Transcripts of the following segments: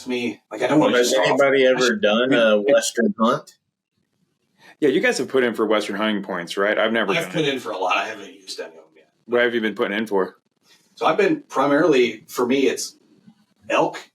me, like, I don't want to Has anybody ever done a Western hunt? Yeah, you guys have put in for Western hunting points, right? I've put in for a lot. I haven't used any of them yet. What have you been putting in for? So I've been primarily, for me, it's elk,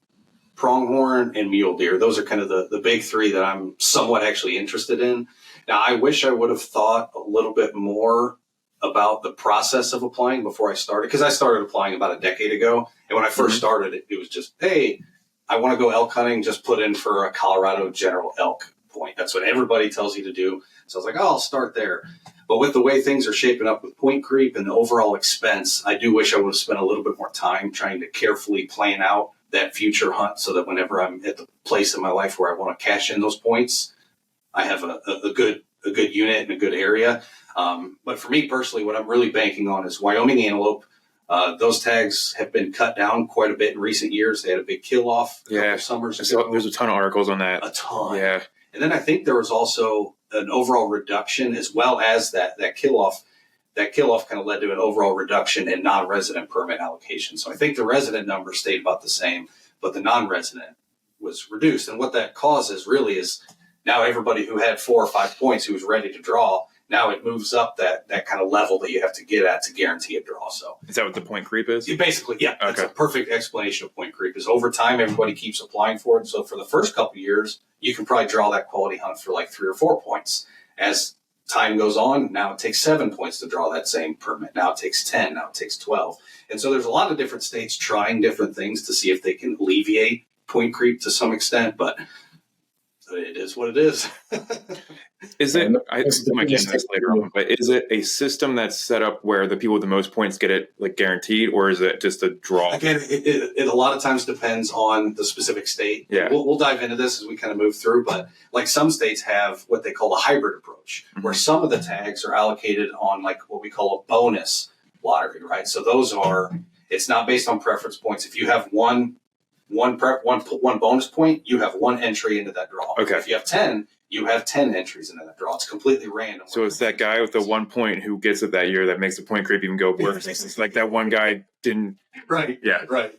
pronghorn, and mule deer. Those are kind of the big three that I'm somewhat actually interested in. Now, I wish I would have thought a little bit more about the process of applying before I started, because I started applying about a decade ago. And when I first started, it was just, hey, I want to go elk hunting, just put in for a Colorado general elk point. That's what everybody tells you to do. So I was like, oh, I'll start there. But with the way things are shaping up with point creep and the overall expense, I do wish I would have spent a little bit more time trying to carefully plan out that future hunt so that whenever I'm at the place in my life where I want to cash in those points, I have a good unit and a good area. But for me personally, what I'm really banking on is Wyoming antelope. Those tags have been cut down quite a bit in recent years. They had a big kill off a couple summers ago. So there's a ton of articles on that. A ton. Yeah. And then I think there was also an overall reduction as well as that kill off. That kill off kind of led to an overall reduction in non-resident permit allocation. So I think the resident number stayed about the same, but the non-resident was reduced. And what that causes really is now everybody who had 4 or 5 points who was ready to draw, now it moves up that kind of level that you have to get at to guarantee a draw. So is that what the point creep is? Basically, yeah. That's a perfect explanation of point creep. Is over time, everybody keeps applying for it. So for the first couple of years, you can probably draw that quality hunt for like 3 or 4 points. As time goes on, now it takes 7 points to draw that same permit. Now it takes 10. Now it takes 12. And so there's a lot of different states trying different things to see if they can alleviate point creep to some extent, but it is what it is. Is it, I might get into this later on, but is it a system that's set up where the people with the most points get it like guaranteed, or is it just a draw? Again, it a lot of times depends on the specific state. Yeah. We'll dive into this as we kind of move through, but like some states have what they call a hybrid approach, where some of the tags are allocated on like what we call a bonus lottery, right? So those are, it's not based on preference points. If you have one bonus point, you have one entry into that draw. Okay. If you have 10, you have 10 entries into that draw. It's completely random. So it's that guy with the 1 point who gets it that year that makes the point creep even go worse. It's like that one guy didn't. Right. Yeah. Right.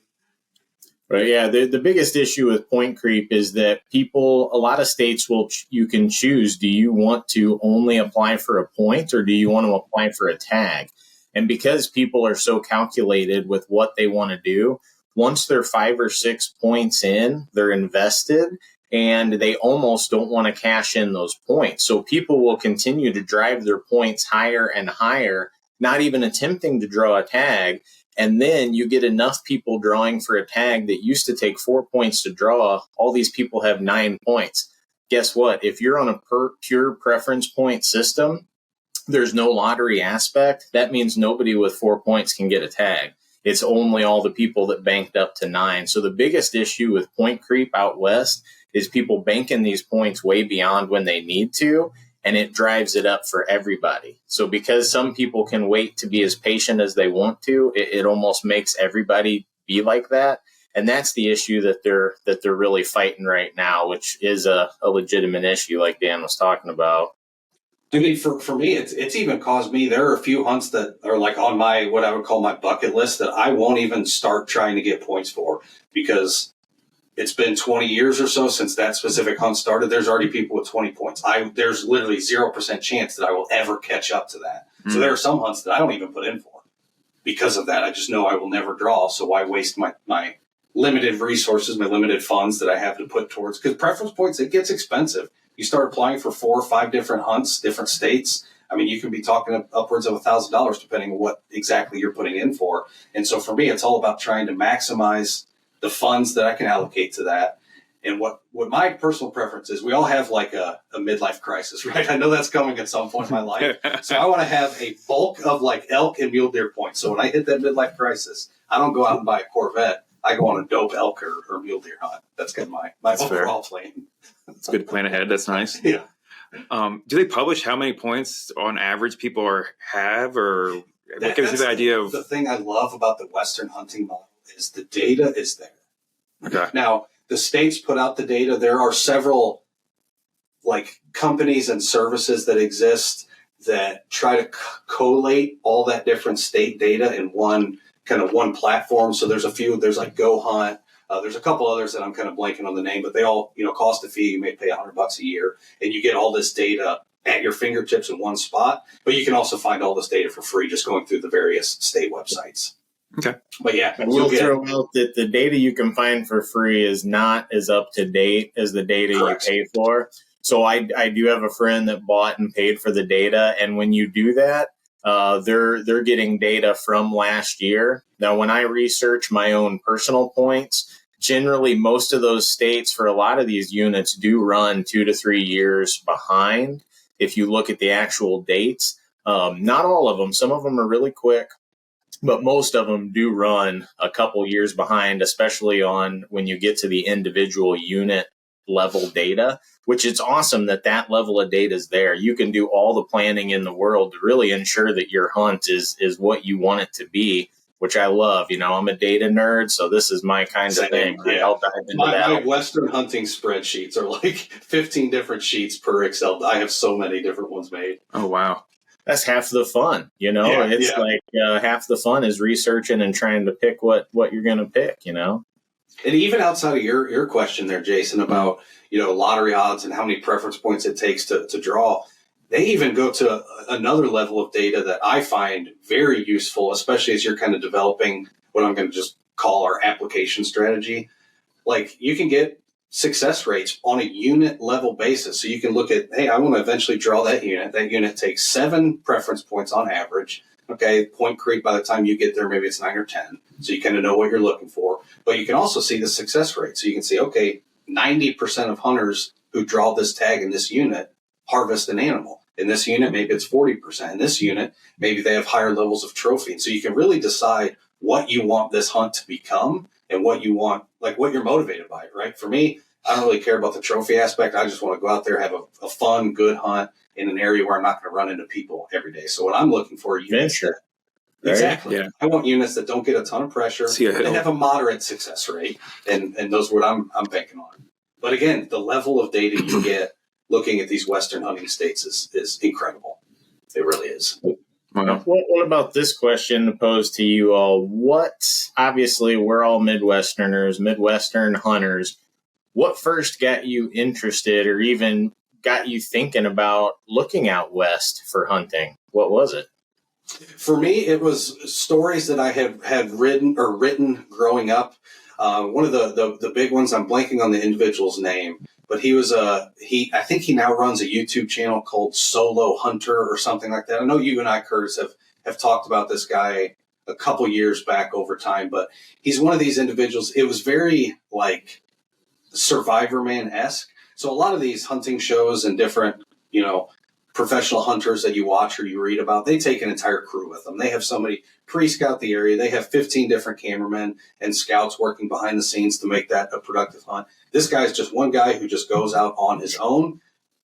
Right. Yeah. The biggest issue with point creep is that a lot of states you can choose. Do you want to only apply for a point or do you want to apply for a tag? And because people are so calculated with what they want to do, once they're 5 or 6 points in, they're invested and they almost don't want to cash in those points. So people will continue to drive their points higher and higher, not even attempting to draw a tag. And then you get enough people drawing for a tag that used to take 4 points to draw. All these people have 9 points. Guess what? If you're on a pure preference point system, there's no lottery aspect. That means nobody with 4 points can get a tag. It's only all the people that banked up to 9. So the biggest issue with point creep out west is people banking these points way beyond when they need to, and it drives it up for everybody. So because some people can wait to be as patient as they want to, it almost makes everybody be like that. And that's the issue that they're really fighting right now, which is a legitimate issue like Dan was talking about. I mean, for me, it's even caused me, there are a few hunts that are like on my, what I would call my bucket list that I won't even start trying to get points for because it's been 20 years or so since that specific hunt started. There's already people with 20 points. There's literally 0% chance that I will ever catch up to that. So there are some hunts that I don't even put in for because of that. I just know I will never draw. So why waste my limited resources, my limited funds that I have to put towards, because preference points, it gets expensive. You start applying for 4 or 5 different hunts, different states. I mean, you can be talking upwards of $1,000 depending on what exactly you're putting in for. And so for me, it's all about trying to maximize the funds that I can allocate to that. And what my personal preference is, we all have like a midlife crisis, right? I know that's coming at some point in my life. So I want to have a bulk of like elk and mule deer points. So when I hit that midlife crisis, I don't go out and buy a Corvette. I go on a dope elk or mule deer hunt. That's kind of my overall plan. It's good to plan ahead. That's nice. Yeah. Do they publish how many points on average people have, or what gives you the idea of? The thing I love about the Western hunting model is the data is there. Okay. Now, the states put out the data. There are several like companies and services that exist that try to collate all that different state data in one platform. So there's a few, there's like Go Hunt, There's a couple others that I'm kind of blanking on the name, but they all, cost a fee. You may pay $100 a year, and you get all this data at your fingertips in one spot. But you can also find all this data for free just going through the various state websites. Okay. But yeah, I will throw out that the data you can find for free is not as up to date as the data Correct. you pay for. So I do have a friend that bought and paid for the data, and when you do that, they're getting data from last year. Now, when I research my own personal points, generally most of those states for a lot of these units do run 2 to 3 years behind. If you look at the actual dates, not all of them. Some of them are really quick, but most of them do run a couple years behind, especially on when you get to the individual unit level data, which it's awesome that that level of data is there. You can do all the planning in the world to really ensure that your hunt is what you want it to be, which I love. I'm a data nerd, so this is my kind of thing. Yeah. I'll dive into that. My Western hunting spreadsheets are like 15 different sheets per Excel. I have so many different ones made. Oh, wow. That's half the fun, It's like half the fun is researching and trying to pick what you're going to pick, And even outside of your question there, Jason, about, lottery odds and how many preference points it takes to draw, they even go to another level of data that I find very useful, especially as you're kind of developing what I'm going to just call our application strategy. Like, you can get success rates on a unit level basis. So you can look at, hey, I want to eventually draw that unit. That unit takes 7 preference points on average. Okay, point creep, by the time you get there, maybe it's 9 or 10. So you kind of know what you're looking for. But you can also see the success rate. So you can see, okay, 90% of hunters who draw this tag in this unit harvest an animal. In this unit, maybe it's 40%. In this unit, maybe they have higher levels of trophy. And so you can really decide what you want this hunt to become and what you want, like what you're motivated by, right? For me, I don't really care about the trophy aspect. I just want to go out there, have a fun, good hunt in an area where I'm not going to run into people every day. So what I'm looking for, adventure. Right? Exactly. Yeah. I want units that don't get a ton of pressure. They have a moderate success rate, and those are what I'm banking on. But again, the level of data you get looking at these Western hunting states is incredible. It really is. Wow. What about this question posed to you all? Obviously, we're all Midwesterners, Midwestern hunters. What first got you interested or even got you thinking about looking out west for hunting? What was it? For me, it was stories that I had written growing up. One of the big ones, I'm blanking on the individual's name, but I think he now runs a YouTube channel called Solo Hunter or something like that. I know you and I, Curtis, have talked about this guy a couple years back over time, but he's one of these individuals. It was very like Survivor Man-esque. So a lot of these hunting shows and different, professional hunters that you watch or you read about, they take an entire crew with them. They have somebody pre-scout the area. They have 15 different cameramen and scouts working behind the scenes to make that a productive hunt. This guy's just one guy who just goes out on his own.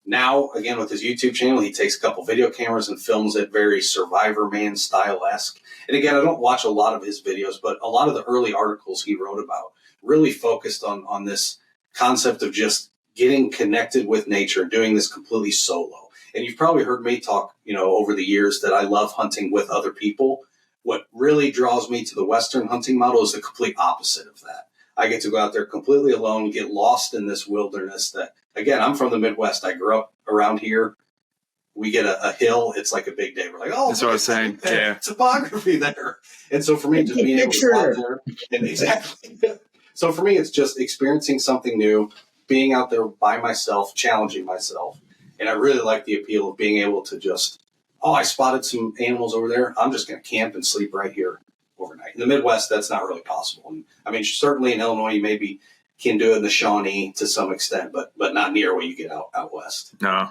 Now, again, with his YouTube channel, he takes a couple video cameras and films it very Survivor Man style-esque. And again, I don't watch a lot of his videos, but a lot of the early articles he wrote about really focused on this concept of just getting connected with nature and doing this completely solo. And you've probably heard me talk, over the years that I love hunting with other people. What really draws me to the Western hunting model is the complete opposite of that. I get to go out there completely alone, get lost in this wilderness that, again, I'm from the Midwest. I grew up around here. We get a hill. It's like a big day. We're like, oh, that's what I was saying. Yeah. Topography there. And so for me, just being able to go out there, and exactly. So for me, it's just experiencing something new, being out there by myself, challenging myself. And I really like the appeal of being able to just, I spotted some animals over there. I'm just going to camp and sleep right here overnight. In the Midwest, that's not really possible. And, I mean, certainly in Illinois, you maybe can do it in the Shawnee to some extent, but not near what you get out west. No.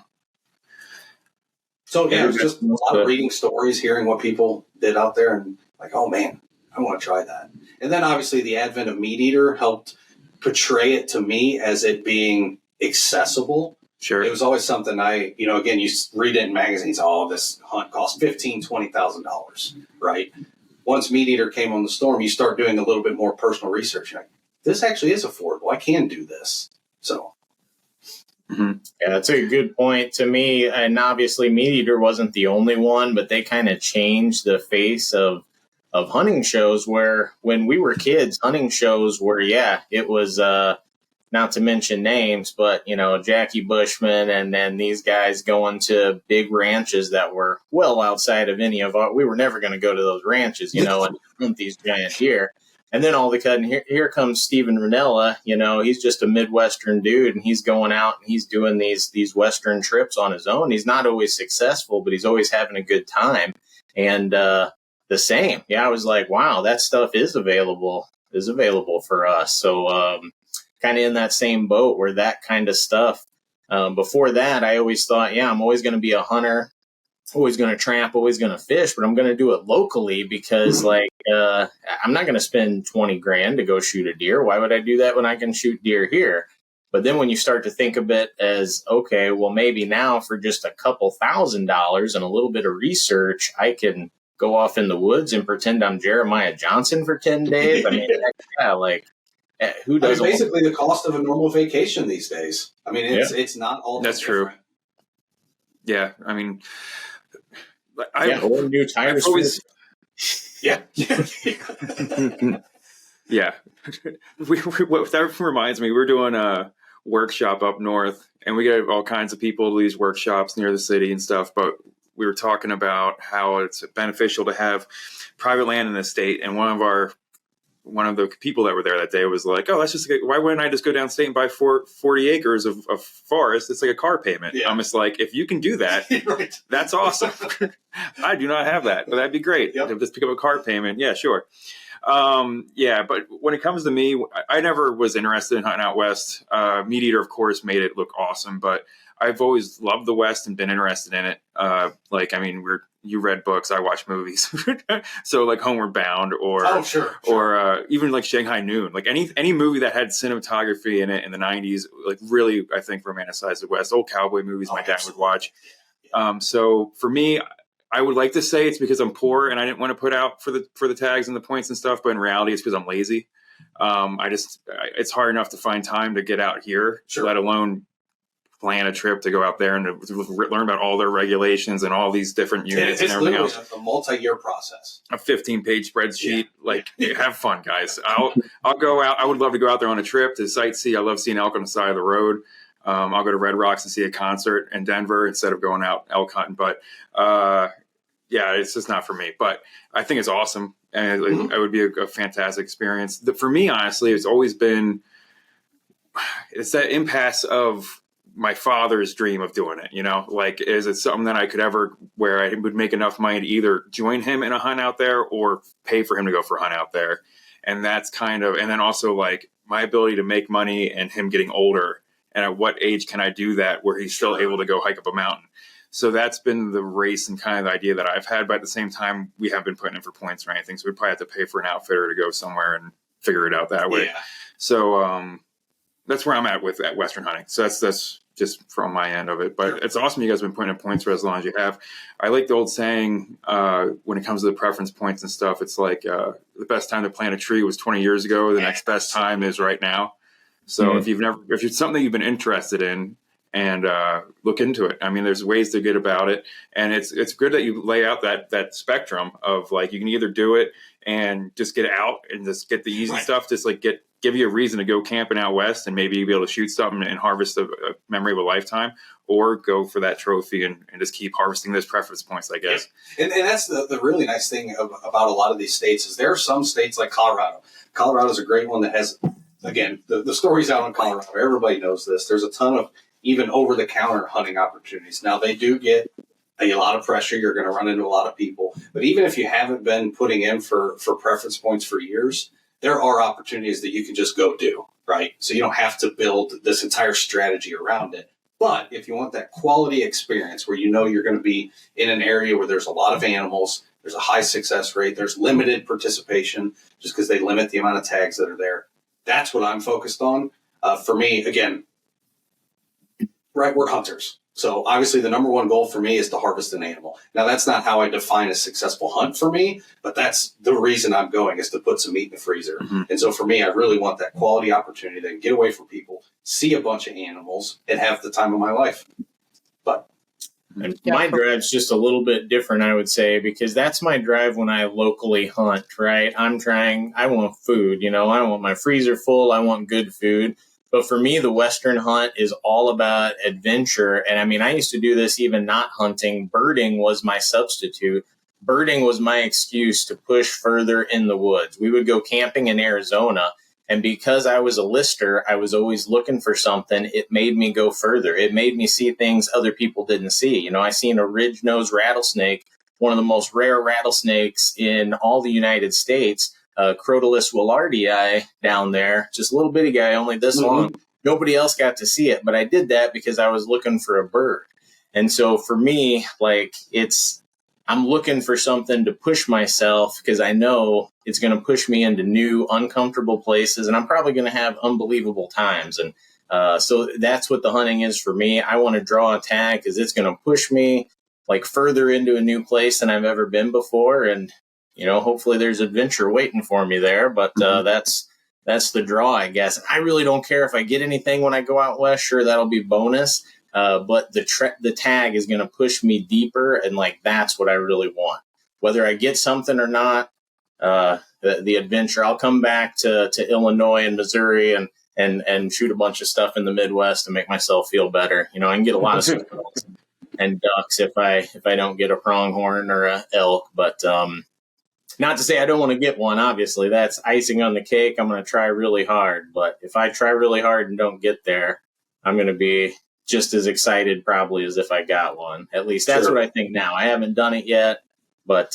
So, yeah, it was just a lot of reading stories, hearing what people did out there, and like, oh, man, I want to try that. And then, obviously, the advent of Meat Eater helped portray it to me as it being accessible. Sure. It was always something again, you read it in magazines, this hunt costs $15,000, $20,000, right? Once Meat Eater came on the storm, you start doing a little bit more personal research. You're like, this actually is affordable. I can do this. So. Mm-hmm. Yeah, that's a good point to me. And obviously, Meat Eater wasn't the only one, but they kind of changed the face of hunting shows, where when we were kids, hunting shows were, it was, not to mention names, but, Jackie Bushman and then these guys going to big ranches that were well outside of we were never going to go to those ranches, and hunt these giant deer. And then all of a sudden, here comes Steven Ranella. He's just a Midwestern dude, and he's going out and he's doing these Western trips on his own. He's not always successful, but he's always having a good time. And the same, I was like, wow, that stuff is available for us. So kind of in that same boat where that kind of stuff. Before that, I always thought, I'm always going to be a hunter, always going to tramp, always going to fish, but I'm going to do it locally because I'm not going to spend 20 grand to go shoot a deer. Why would I do that when I can shoot deer here? But then when you start to think of it as, okay, well, maybe now for just a couple $1,000s and a little bit of research, I can go off in the woods and pretend I'm Jeremiah Johnson for 10 days. I mean, who doesn't? Basically the cost of a normal vacation these days. I mean, it's not all that's different. True. Yeah. I mean, or new tires. Yeah. Yeah. That reminds me, we're doing a workshop up north, and we get all kinds of people to these workshops near the city and stuff. But we were talking about how it's beneficial to have private land in the state. And one of the people that were there that day was like, oh, why wouldn't I just go downstate and buy 40 acres of forest? It's like a car payment. Yeah. I'm just like, if you can do that, right. That's awesome. I do not have that, but that'd be great. Yep. Just pick up a car payment. Yeah, sure. But when it comes to me, I never was interested in hunting out west. Meat Eater, of course, made it look awesome, but I've always loved the West and been interested in it. You read books, I watch movies. So like Homeward Bound or even like Shanghai Noon, like any movie that had cinematography in it in the 90s, like really, I think romanticized the West. Old cowboy movies my dad would watch. So for me, I would like to say it's because I'm poor and I didn't want to put out for the tags and the points and stuff, but in reality it's because I'm lazy. It's hard enough to find time to get out here, let alone plan a trip to go out there and to learn about all their regulations and all these different units and everything else. It's a multi-year process. A 15-page spreadsheet. Have fun, guys. I'll go out. I would love to go out there on a trip to sightsee. I love seeing elk on the side of the road. I'll go to Red Rocks and see a concert in Denver instead of going out elk hunting. But it's just not for me. But I think it's awesome, and it would be a fantastic experience. For me, honestly, it's always been that impasse of my father's dream of doing it, is it something that I could ever, where I would make enough money to either join him in a hunt out there or pay for him to go for a hunt out there. And that's and then also like my ability to make money and him getting older. And at what age can I do that where he's still able to go hike up a mountain? So that's been the race and kind of the idea that I've had. But at the same time, we haven't been putting in for points or anything. So we'd probably have to pay for an outfitter to go somewhere and figure it out that way. Yeah. So that's where I'm at with that Western hunting. So that's just from my end of it. But it's awesome you guys have been putting in points for as long as you have. I like the old saying when it comes to the preference points and stuff, it's like the best time to plant a tree was 20 years ago. The next best time is right now. So if it's something you've been interested in, and look into it. I mean, there's ways to get about it, and it's good that you lay out that spectrum of like you can either do it and just get out and just get the easy stuff, just like give you a reason to go camping out west and maybe be able to shoot something and harvest a memory of a lifetime, or go for that trophy and just keep harvesting those preference points, I guess. Yeah. And that's the really nice thing about a lot of these states is there are some states like Colorado. Colorado is a great one that has, again, the stories out in Colorado. Everybody knows this. There's a ton of even over-the-counter hunting opportunities. Now, they do get a lot of pressure. You're going to run into a lot of people. But even if you haven't been putting in for preference points for years, there are opportunities that you can just go do, right? So you don't have to build this entire strategy around it. But if you want that quality experience where you know you're going to be in an area where there's a lot of animals, there's a high success rate, there's limited participation just because they limit the amount of tags that are there, that's what I'm focused on. For me, again, right, we're hunters. So obviously the number one goal for me is to harvest an animal. Now that's not how I define a successful hunt for me, but that's the reason I'm going is to put some meat in the freezer. Mm-hmm. And so for me, I really want that quality opportunity to get away from people, see a bunch of animals, and have the time of my life. But And Yeah, my drive's just a little bit different, I would say, because that's my drive when I locally hunt, right? I want food, I want my freezer full. I want good food. But for me, the Western hunt is all about adventure. And I mean, I used to do this even not hunting. Birding was my substitute. Birding was my excuse to push further in the woods. We would go camping in Arizona. And because I was a lister, I was always looking for something. It made me go further. It made me see things other people didn't see. I seen a ridge-nosed rattlesnake, one of the most rare rattlesnakes in all the United States, Crotalus willardii down there, just a little bitty guy, only this long. Nobody else got to see it, but I did that because I was looking for a bird. And so for me, I'm looking for something to push myself because I know it's going to push me into new, uncomfortable places, and I'm probably going to have unbelievable times. And so that's what the hunting is for me. I want to draw a tag because it's going to push me further into a new place than I've ever been before. And, hopefully there's adventure waiting for me there. But that's the draw, I guess. I really don't care if I get anything when I go out west. Sure, that'll be bonus. But the tag is going to push me deeper, and that's what I really want. Whether I get something or not, the adventure. I'll come back to Illinois and Missouri and shoot a bunch of stuff in the Midwest to make myself feel better. I can get a lot of squirrels and ducks if I don't get a pronghorn or a elk. But not to say I don't want to get one. Obviously, that's icing on the cake. I'm going to try really hard. But if I try really hard and don't get there, I'm going to be just as excited probably as if I got one. At least that's what I think now. I haven't done it yet, but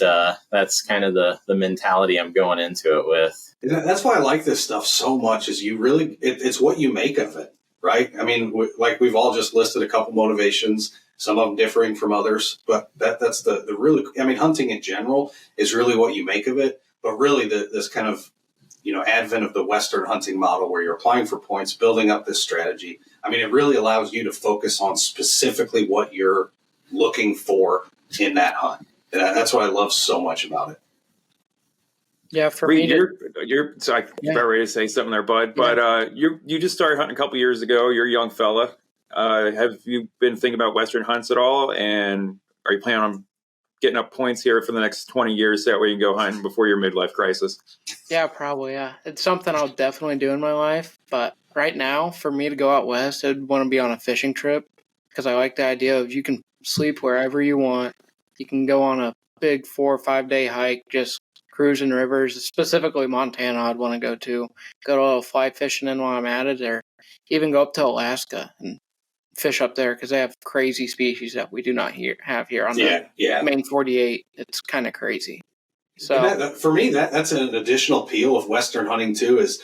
that's kind of the mentality I'm going into it with. That's why I like this stuff so much is it's what you make of it, right? I mean, we've all just listed a couple motivations, some of them differing from others, but that's the really, hunting in general is really what you make of it. But really this kind of, advent of the Western hunting model where you're applying for points, building up this strategy. It really allows you to focus on specifically what you're looking for in that hunt. And that's what I love so much about it. Yeah, for Reed, me, you're sorry, about ready to say something there, bud. But you just started hunting a couple years ago. You're a young fella. Have you been thinking about Western hunts at all? And are you planning on getting up points here for the next 20 years? That way you can go hunting before your midlife crisis. Yeah, probably. Yeah, it's something I'll definitely do in my life. But right now, for me to go out west, I'd want to be on a fishing trip because I like the idea of you can sleep wherever you want. You can go on a big 4 or 5 day hike, just cruising rivers, specifically Montana. I'd want to go to a little fly fishing in while I'm at it, or even go up to Alaska and fish up there because they have crazy species that we do not have here on the main 48. It's kind of crazy. So for me, that's an additional appeal of Western hunting too. Is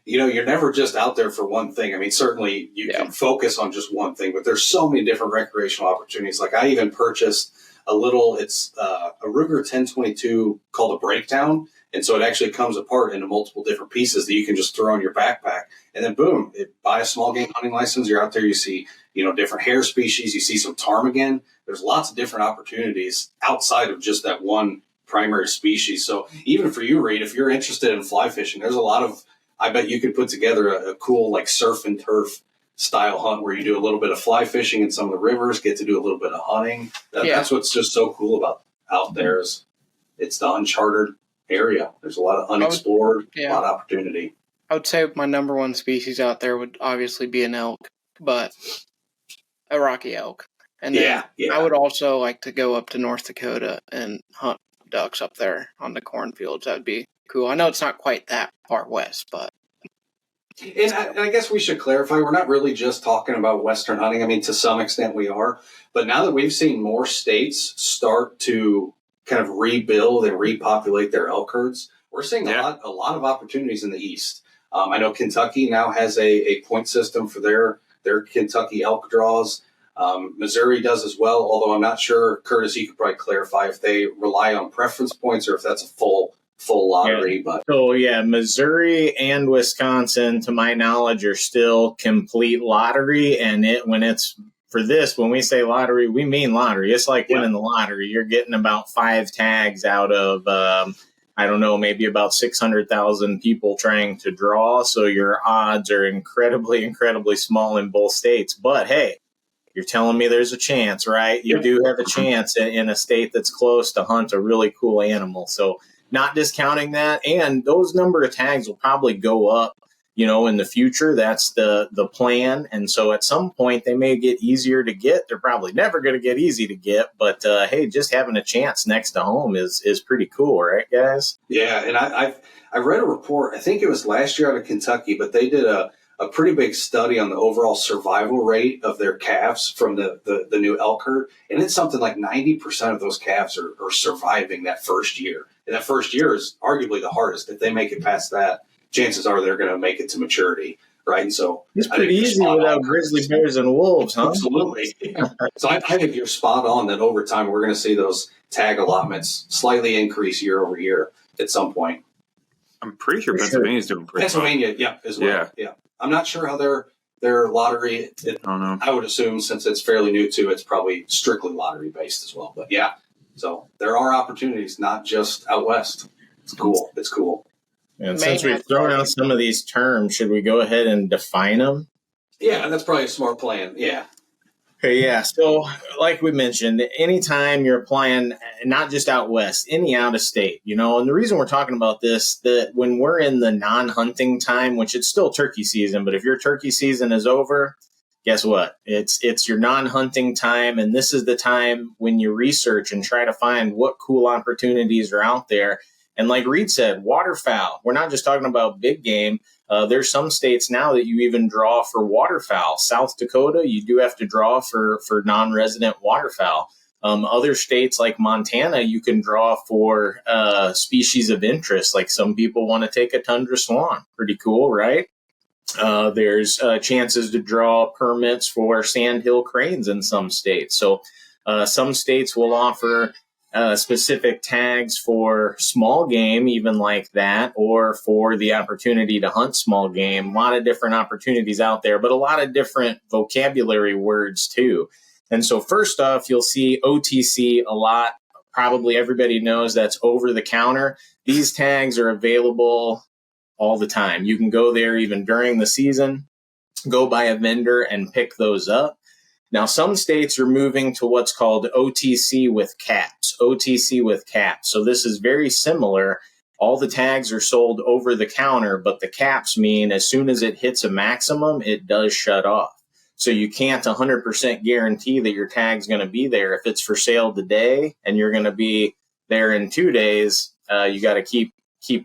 you're never just out there for one thing. Certainly you can focus on just one thing, but there's so many different recreational opportunities. Like I even purchased it's a Ruger 1022 called a Breakdown. And so it actually comes apart into multiple different pieces that you can just throw in your backpack. And then boom, buy a small game hunting license. You're out there, you see, different hare species. You see some ptarmigan. There's lots of different opportunities outside of just that one primary species. So even for you, Reed, if you're interested in fly fishing, there's a lot of, I bet you could put together a cool surf and turf style hunt where you do a little bit of fly fishing in some of the rivers, get to do a little bit of hunting. That's what's just so cool about out there is it's the uncharted area. There's a lot of unexplored, a lot of opportunity. I would say my number one species out there would obviously be an elk, but a Rocky elk. And then I would also like to go up to North Dakota and hunt ducks up there on the cornfields. That would be cool. I know it's not quite that far west, but. And I guess we should clarify, we're not really just talking about Western hunting. To some extent we are. But now that we've seen more states start to kind of rebuild and repopulate their elk herds, we're seeing a lot of opportunities in the East. I know Kentucky now has a point system for their Kentucky elk draws. Missouri does as well, although I'm not sure, Curtis, you could probably clarify if they rely on preference points or if that's a full lottery. But Missouri and Wisconsin, to my knowledge, are still complete lottery. And when we say lottery, we mean lottery. It's like winning the lottery. You're getting about 5 tags out of, I don't know, maybe about 600,000 people trying to draw. So your odds are incredibly, incredibly small in both states. But hey, You're telling me there's a chance, right? You do have a chance in a state that's close to hunt a really cool animal. So not discounting that. And those number of tags will probably go up, in the future. That's the plan. And so at some point they may get easier to get. They're probably never going to get easy to get. But hey, just having a chance next to home is pretty cool, right, guys? Yeah, and I read a report, I think it was last year out of Kentucky, but they did a pretty big study on the overall survival rate of their calves from the new elk herd. And it's something like 90% of those calves are surviving that first year. And that first year is arguably the hardest. If they make it past that, chances are they're going to make it to maturity, right? So it's pretty easy without grizzly bears and wolves, huh? Absolutely. So I think you're spot on that over time we're going to see those tag allotments slightly increase year over year at some point. I'm pretty sure Pennsylvania's doing pretty Pennsylvania, yeah, as well. Yeah. I'm not sure how their lottery. I don't know. I would assume since it's fairly new too, it's probably strictly lottery based as well. But yeah, so there are opportunities, not just out west. It's cool. It's cool. And since we've thrown out some of these terms, should we go ahead and define them? Yeah, that's probably a smart plan. Yeah. Okay, yeah. So, like we mentioned, anytime you're applying, not just out west, any out of state, and the reason we're talking about this, that when we're in the non-hunting time, which it's still turkey season, but if your turkey season is over, guess what? It's your non-hunting time, and this is the time when you research and try to find what cool opportunities are out there. And like Reed said, waterfowl. We're not just talking about big game. There's some states now that you even draw for waterfowl. South Dakota, you do have to draw for non-resident waterfowl. Other states like Montana, you can draw for species of interest. Like some people want to take a tundra swan. Pretty cool, right? There's chances to draw permits for sandhill cranes in some states. So some states will offer specific tags for small game, even like that, or for the opportunity to hunt small game. A lot of different opportunities out there, but a lot of different vocabulary words too. And so first off, you'll see OTC a lot. Probably everybody knows that's over the counter. These tags are available all the time. You can go there even during the season, go by a vendor and pick those up. Now, some states are moving to what's called OTC with caps, OTC with caps. So this is very similar. All the tags are sold over the counter, but the caps mean as soon as it hits a maximum, it does shut off. So you can't 100% guarantee that your tag's going to be there. If it's for sale today and you're going to be there in 2 days, you got to keep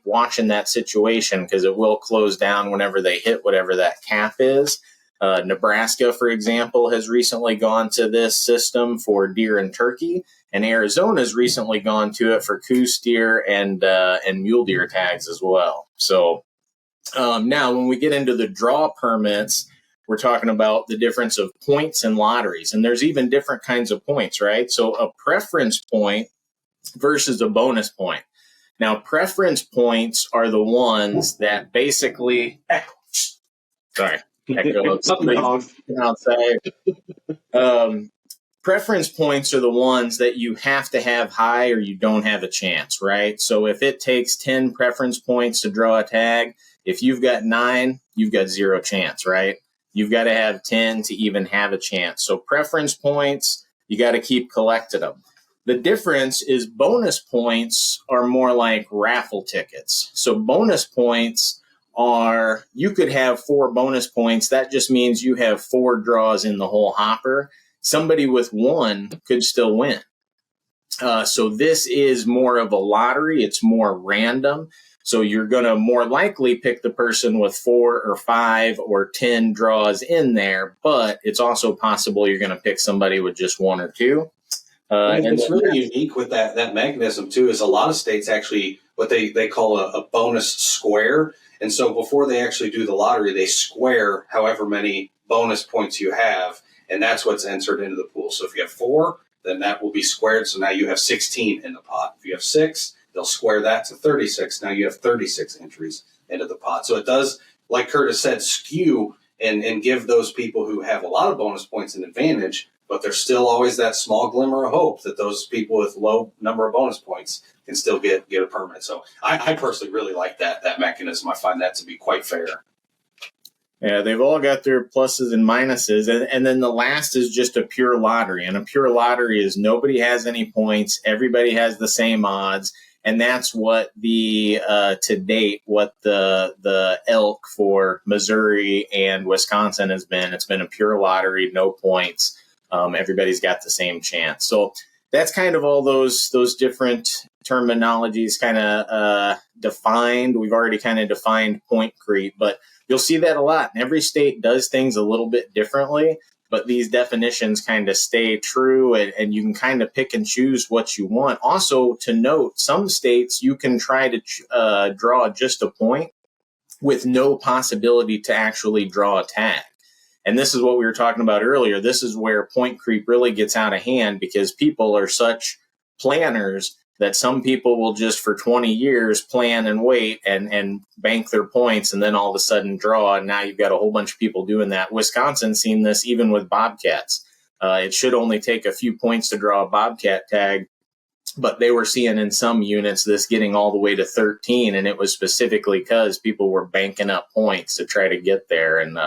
watching that situation because it will close down whenever they hit whatever that cap is. Nebraska, for example, has recently gone to this system for deer and turkey, and Arizona has recently gone to it for coos deer and mule deer tags as well. So now when we get into the draw permits, we're talking about the difference of points and lotteries, and there's even different kinds of points, right? So a preference point versus a bonus point. Now, preference points are the ones that basically, sorry. Outside. Preference points are the ones that you have to have high or you don't have a chance, right? So if it takes 10 preference points to draw a tag, if you've got 9, you've got 0 chance, right? You've got to have 10 to even have a chance. So preference points, you got to keep collecting them. The difference is bonus points are more like raffle tickets. So bonus points are, you could have 4 bonus points. That just means you have 4 draws in the whole hopper. Somebody with 1 could still win. So this is more of a lottery. It's more random. So you're going to more likely pick the person with 4 or 5 or 10 draws in there, but it's also possible you're going to pick somebody with just 1 or 2. And it's really unique with that mechanism too, is a lot of states actually what they call a bonus square. And so before they actually do the lottery, they square however many bonus points you have, and that's what's entered into the pool. So if you have 4, then that will be squared. So now you have 16 in the pot. If you have 6, they'll square that to 36. Now you have 36 entries into the pot. So it does, like Curtis said, skew and give those people who have a lot of bonus points an advantage, but there's still always that small glimmer of hope that those people with low number of bonus points can still get a permit. So I personally really like that mechanism. I find that to be quite fair. Yeah, they've all got their pluses and minuses. And then the last is just a pure lottery. And a pure lottery is nobody has any points. Everybody has the same odds. And that's what to date, what the elk for Missouri and Wisconsin has been. It's been a pure lottery, no points. Everybody's got the same chance. So that's kind of all those different terminologies kind of defined. We've already kind of defined point creep, but you'll see that a lot. And every state does things a little bit differently, but these definitions kind of stay true, and you can kind of pick and choose what you want. Also, to note, some states you can try to draw just a point with no possibility to actually draw a tag. And this is what we were talking about earlier. This is where point creep really gets out of hand, because people are such planners that some people will just for 20 years plan and wait and bank their points and then all of a sudden draw. And now you've got a whole bunch of people doing that. Wisconsin's seen this even with bobcats. It should only take a few points to draw a bobcat tag, but they were seeing in some units this getting all the way to 13. And it was specifically because people were banking up points to try to get there. And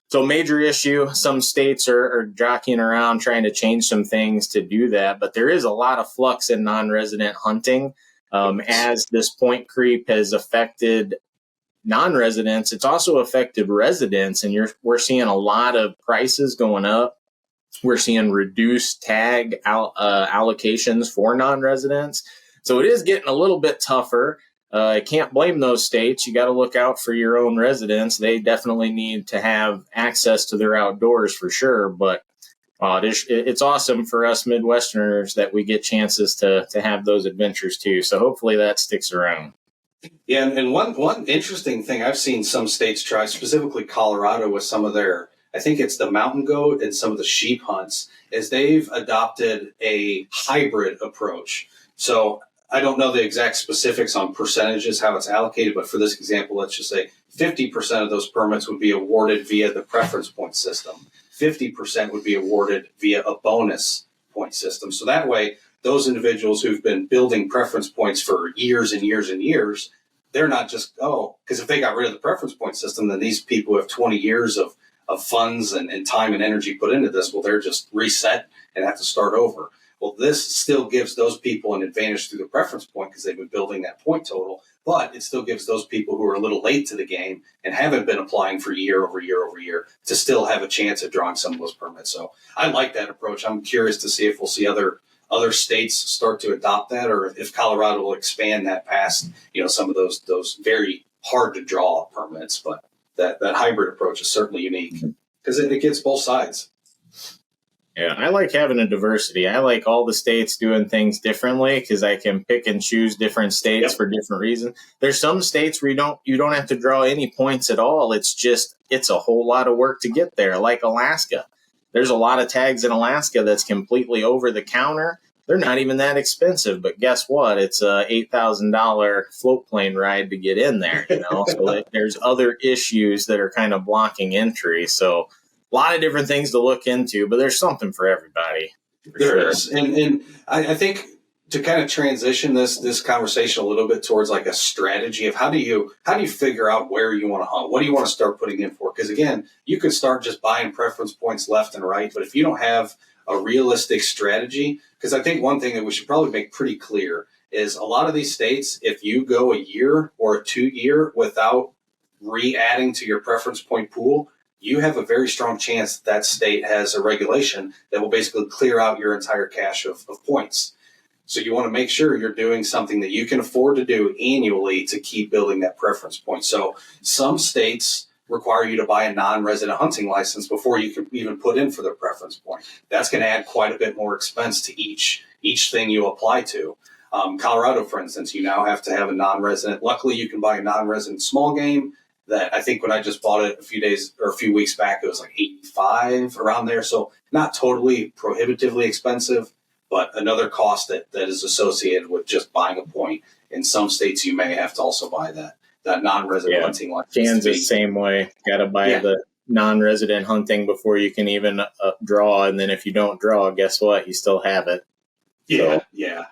so major issue. Some states are jockeying around trying to change some things to do that, but there is a lot of flux in non-resident hunting. As this point creep has affected non-residents, it's also affected residents, and we're seeing a lot of prices going up. We're seeing reduced tag allocations for non-residents. So it is getting a little bit tougher. I can't blame those states. You got to look out for your own residents. They definitely need to have access to their outdoors for sure. But it's awesome for us Midwesterners that we get chances to have those adventures too. So hopefully that sticks around. Yeah, and one interesting thing I've seen some states try, specifically Colorado, with some of their, I think it's the mountain goat and some of the sheep hunts, is they've adopted a hybrid approach. So I don't know the exact specifics on percentages, how it's allocated, but for this example, let's just say 50% of those permits would be awarded via the preference point system. 50% would be awarded via a bonus point system. So that way, those individuals who've been building preference points for years and years and years, they're not just, because if they got rid of the preference point system, then these people have 20 years of funds and time and energy put into this. Well, they're just reset and have to start over. Well, this still gives those people an advantage through the preference point because they've been building that point total, but it still gives those people who are a little late to the game and haven't been applying for year over year over year to still have a chance at drawing some of those permits. So I like that approach. I'm curious to see if we'll see other states start to adopt that, or if Colorado will expand that past, some of those very hard to draw permits. But that hybrid approach is certainly unique because it gets both sides. Yeah, I like having a diversity. I like all the states doing things differently because I can pick and choose different states for different reasons. There's some states where you don't have to draw any points at all. It's a whole lot of work to get there, like Alaska. There's a lot of tags in Alaska that's completely over the counter. They're not even that expensive, but guess what? It's a $8,000 float plane ride to get in there, So there's other issues that are kind of blocking entry. So a lot of different things to look into, but there's something for everybody. There is. And I think to kind of transition this conversation a little bit towards like a strategy of how do you figure out where you want to hunt? What do you want to start putting in for? Because again, you could start just buying preference points left and right, but if you don't have a realistic strategy, because I think one thing that we should probably make pretty clear is a lot of these states, if you go a year or a 2 year without re-adding to your preference point pool, you have a very strong chance that state has a regulation that will basically clear out your entire cache of points. So you want to make sure you're doing something that you can afford to do annually to keep building that preference point. So some states require you to buy a non-resident hunting license before you can even put in for the preference point. That's going to add quite a bit more expense to each thing you apply to. Colorado, for instance, you now have to have a non-resident. Luckily, you can buy a non-resident small game that I think when I just bought it a few weeks back, it was like $85 around there. So not totally prohibitively expensive, but another cost that is associated with just buying a point. In some states, you may have to also buy that non-resident hunting license. Kansas, same way. Got to buy the non-resident hunting before you can even draw. And then if you don't draw, guess what? You still have it. Yeah.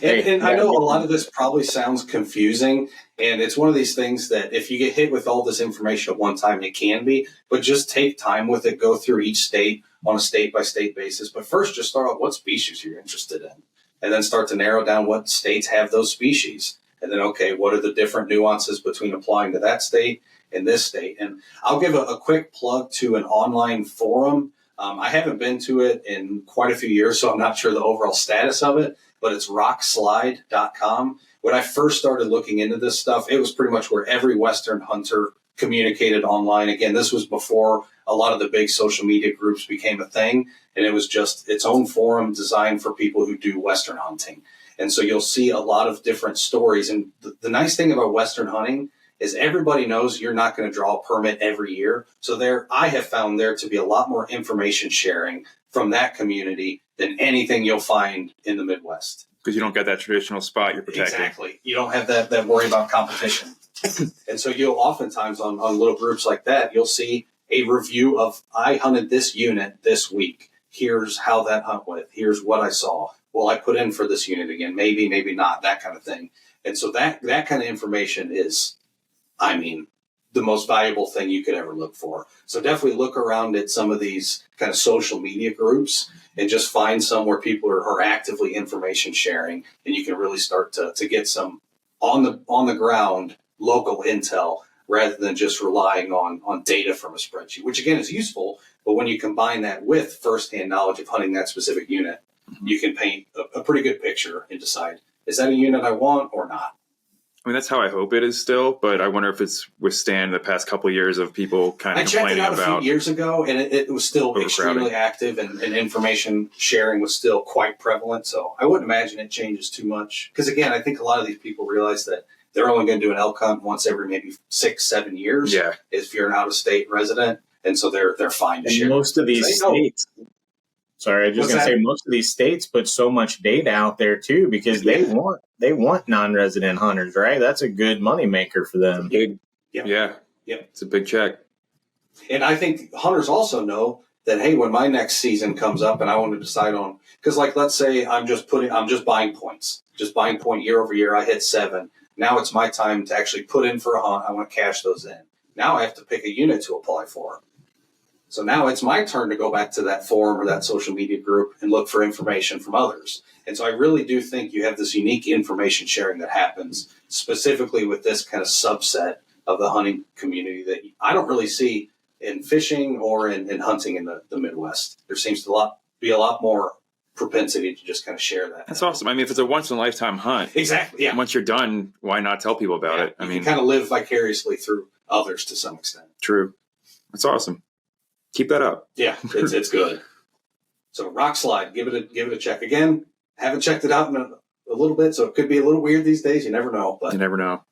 And I know a lot of this probably sounds confusing, and it's one of these things that if you get hit with all this information at one time, it can be, but just take time with it, go through each state on a state-by-state basis. But first, just start out what species you're interested in, and then start to narrow down what states have those species. And then, okay, what are the different nuances between applying to that state and this state? And I'll give a quick plug to an online forum. I haven't been to it in quite a few years, so I'm not sure the overall status of it, but it's rockslide.com. When I first started looking into this stuff, it was pretty much where every Western hunter communicated online. Again, this was before a lot of the big social media groups became a thing, and it was just its own forum designed for people who do Western hunting. And so you'll see a lot of different stories. And the nice thing about Western hunting is everybody knows you're not going to draw a permit every year. So I have found there to be a lot more information sharing from that community than anything you'll find in the Midwest. Because you don't get that traditional spot you're protecting. Exactly. You don't have that worry about competition. And so you'll oftentimes on little groups like that, you'll see a review of, I hunted this unit this week. Here's how that hunt went. Here's what I saw. Well, I put in for this unit again. Maybe, maybe not, that kind of thing. And so that kind of information is, I mean, the most valuable thing you could ever look for. So definitely look around at some of these kind of social media groups and just find some where people are actively information sharing, and you can really start to get some on the ground local intel rather than just relying on data from a spreadsheet, which again is useful. But when you combine that with firsthand knowledge of hunting that specific unit, you can paint a pretty good picture and decide, is that a unit I want or not? I mean, that's how I hope it is still, but I wonder if it's withstand the past couple of years of people kind of complaining about. I checked it out a few years ago, and it was still extremely active, and information sharing was still quite prevalent. So I wouldn't imagine it changes too much. Because again, I think a lot of these people realize that they're only going to do an elk hunt once every maybe 6-7 years. Yeah. If you're an out-of-state resident, and so they're fine to share. Most of these states. Sorry, I was just going to say most of these states put so much data out there too because they want non-resident hunters, right? That's a good moneymaker for them. Yeah. It's a big check. And I think hunters also know that, hey, when my next season comes up and I want to decide on, because like let's say I'm just buying points, year over year. I hit 7. Now it's my time to actually put in for a hunt. I want to cash those in. Now I have to pick a unit to apply for. So now it's my turn to go back to that forum or that social media group and look for information from others. And so I really do think you have this unique information sharing that happens specifically with this kind of subset of the hunting community that I don't really see in fishing or in hunting in the Midwest. There seems to be a lot more propensity to just kind of share that. That's awesome. I mean, if it's a once in a lifetime hunt, exactly. Yeah. Once you're done, why not tell people about it? I mean, you kind of live vicariously through others to some extent. True. That's awesome. Keep that up. Yeah, it's good. So Rock Slide, give it a check. Again, haven't checked it out in a little bit, so it could be a little weird these days. You never know. But you never know.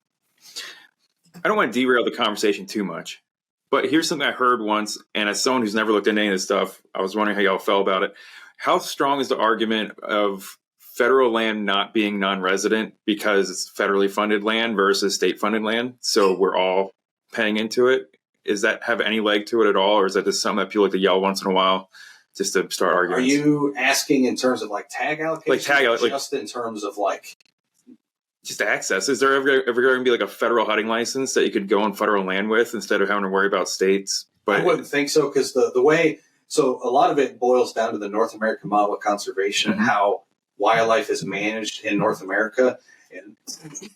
I don't want to derail the conversation too much, but here's something I heard once, and as someone who's never looked into any of this stuff, I was wondering how y'all felt about it. How strong is the argument of federal land not being non-resident because it's federally funded land versus state-funded land, so we're all paying into it? Does that have any leg to it at all, or is that just something that people like to yell once in a while just to start arguing? Are you asking in terms of like tag allocation? Like tag allocation? Just in terms of like... Just access. Is there ever going to be like a federal hunting license that you could go on federal land with instead of having to worry about states? But I wouldn't think so, because the way... So a lot of it boils down to the North American model of conservation and how wildlife is managed in North America. And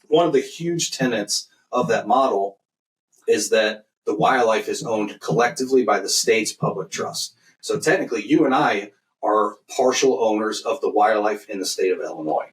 one of the huge tenets of that model is that the wildlife is owned collectively by the state's public trust. So technically, you and I are partial owners of the wildlife in the state of Illinois,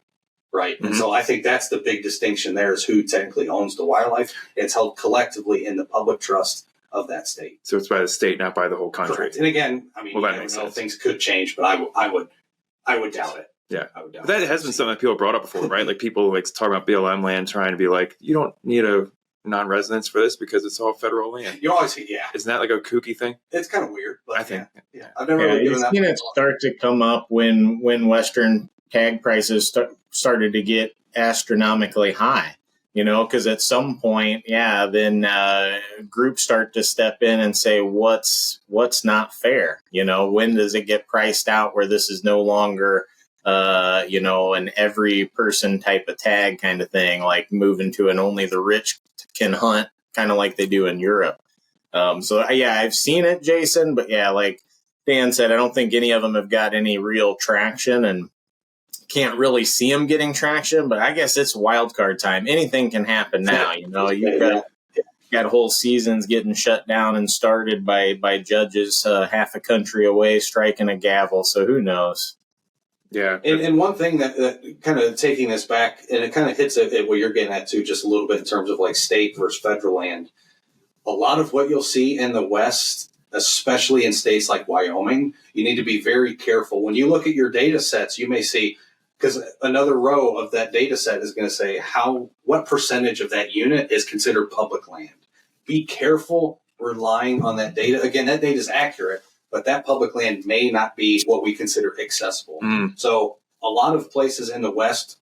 right? Mm-hmm. And so I think that's the big distinction there is who technically owns the wildlife. It's held collectively in the public trust of that state. So it's by the state, not by the whole country. Correct. And again, I mean, well, things could change, but I would doubt it. Yeah, that has been something that people brought up before, right? Like people like talking about BLM land, trying to be like, you don't need a non-residence for this because it's all federal land. You always, Isn't that like a kooky thing? It's kind of weird, but I think, I've never really given that. You've seen it start to come up when Western tag prices started to get astronomically high. You know, because at some point, then groups start to step in and say, what's not fair? You know, when does it get priced out where this is no longer an every person type of tag kind of thing, like moving to an only the rich can hunt, kind of like they do in Europe. I've seen it, Jason, but yeah, like Dan said, I don't think any of them have got any real traction, and can't really see them getting traction, but I guess it's wild card time. Anything can happen now. You've got whole seasons getting shut down and started by judges half a country away striking a gavel. So who knows? Yeah. And one thing that kind of taking this back, and it kind of hits at what you're getting at too, just a little bit in terms of like state versus federal land. A lot of what you'll see in the West, especially in states like Wyoming, you need to be very careful. When you look at your data sets, you may see, because another row of that data set is going to say what percentage of that unit is considered public land. Be careful relying on that data. Again, that data is accurate, but that public land may not be what we consider accessible. So a lot of places in the West,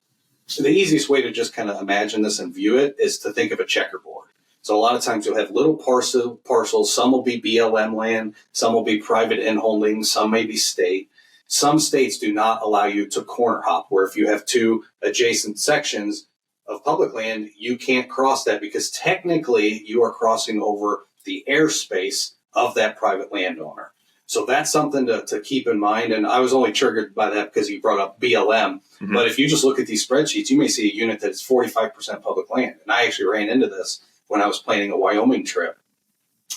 the easiest way to just kind of imagine this and view it is to think of a checkerboard. So a lot of times you'll have little parcels. Some will be BLM land, some will be private inholding, some may be state. Some states do not allow you to corner hop, where if you have two adjacent sections of public land, you can't cross that because technically you are crossing over the airspace of that private landowner. So that's something to keep in mind. And I was only triggered by that because you brought up BLM. Mm-hmm. But if you just look at these spreadsheets, you may see a unit that is 45% public land. And I actually ran into this when I was planning a Wyoming trip.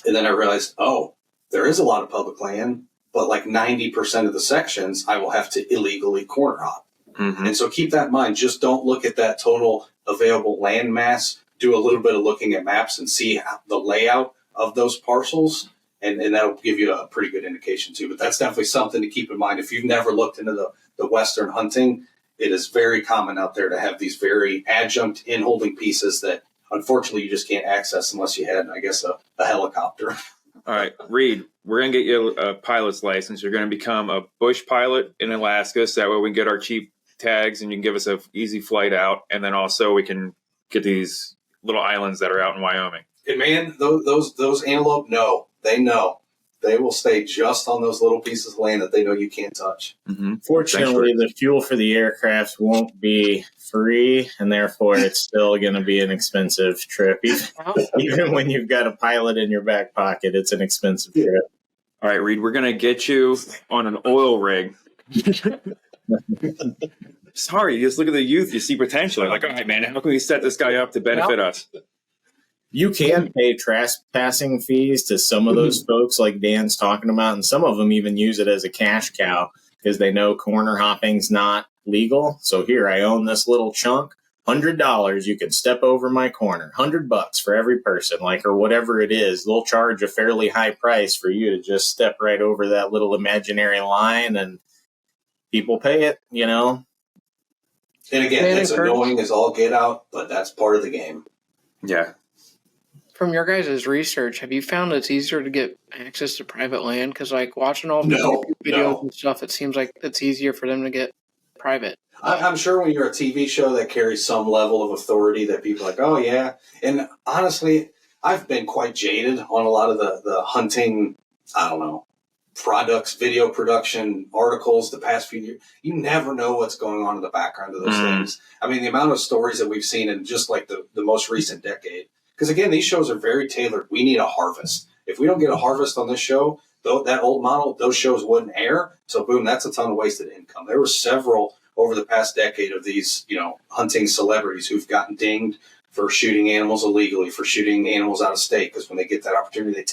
And then I realized, there is a lot of public land, but like 90% of the sections, I will have to illegally corner hop. Mm-hmm. And so keep that in mind. Just don't look at that total available land mass. Do a little bit of looking at maps and see the layout of those parcels. And that'll give you a pretty good indication too. But that's definitely something to keep in mind. If you've never looked into the Western hunting, it is very common out there to have these very adjunct in-holding pieces that unfortunately you just can't access unless you had, I guess, a helicopter. All right, Reed, we're going to get you a pilot's license. You're going to become a bush pilot in Alaska, so that way we can get our cheap tags and you can give us an easy flight out. And then also we can get these little islands that are out in Wyoming. And man, those antelope, they know. They will stay just on those little pieces of land that they know you can't touch. Mm-hmm. Fortunately, the fuel for the aircraft won't be free, and therefore it's still going to be an expensive trip. Even when you've got a pilot in your back pocket, it's an expensive trip. All right, Reed, we're going to get you on an oil rig. Sorry, you just look at the youth, you see potential. Like, all right, man, how can we set this guy up to benefit us? You can pay trespassing fees to some of those folks like Dan's talking about, and some of them even use it as a cash cow because they know corner hopping's not legal. So here, I own this little chunk, $100, you can step over my corner, $100 for every person, or whatever it is. They'll charge a fairly high price for you to just step right over that little imaginary line, and people pay it, And again, it's annoying as all get out, but that's part of the game. Yeah. From your guys' research, have you found it's easier to get access to private land? Because, watching all the videos and stuff, it seems like it's easier for them to get private. I'm sure when you're a TV show that carries some level of authority that people are like, oh, yeah. And honestly, I've been quite jaded on a lot of the hunting, products, video production articles the past few years. You never know what's going on in the background of those things. I mean, the amount of stories that we've seen in just the most recent decade. Because, again, these shows are very tailored. We need a harvest. If we don't get a harvest on this show, that old model, those shows wouldn't air. So, boom, that's a ton of wasted income. There were several over the past decade of these, hunting celebrities who've gotten dinged for shooting animals illegally, for shooting animals out of state. Because when they get that opportunity,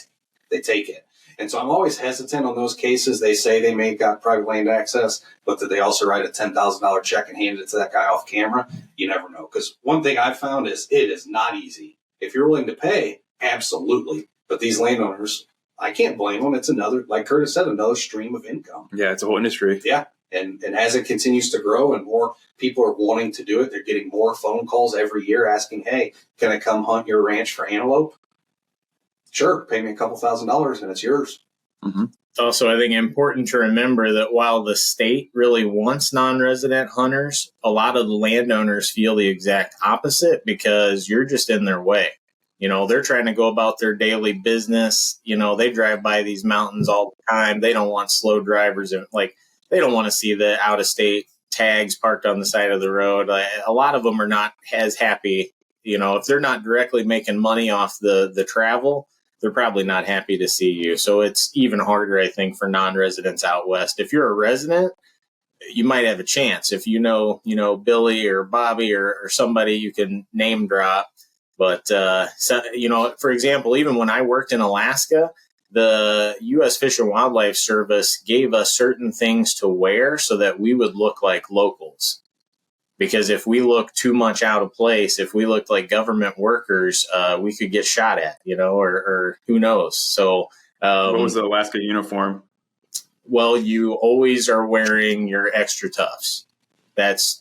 they take it. And so I'm always hesitant on those cases. They say they may have got private land access, but did they also write a $10,000 check and hand it to that guy off camera? You never know. Because one thing I've found is it is not easy. If you're willing to pay, absolutely. But these landowners, I can't blame them. It's another, like Curtis said, another stream of income. Yeah, it's a whole industry. Yeah. And as it continues to grow and more people are wanting to do it, they're getting more phone calls every year asking, hey, can I come hunt your ranch for antelope? Sure, pay me a couple $1,000s and it's yours. Mm-hmm. It's also, I think, important to remember that while the state really wants non-resident hunters, a lot of the landowners feel the exact opposite because you're just in their way. They're trying to go about their daily business. They drive by these mountains all the time. They don't want slow drivers and they don't want to see the out-of-state tags parked on the side of the road. A lot of them are not as happy. If they're not directly making money off the travel, they're probably not happy to see you. So it's even harder, I think, for non-residents out west. If you're a resident, you might have a chance. If you know Billy or Bobby or somebody you can name drop. But, for example, even when I worked in Alaska, the U.S. Fish and Wildlife Service gave us certain things to wear so that we would look like locals. Because if we look too much out of place, if we looked like government workers, we could get shot at, or who knows. So, what was the Alaska uniform? Well, you always are wearing your extra toughs.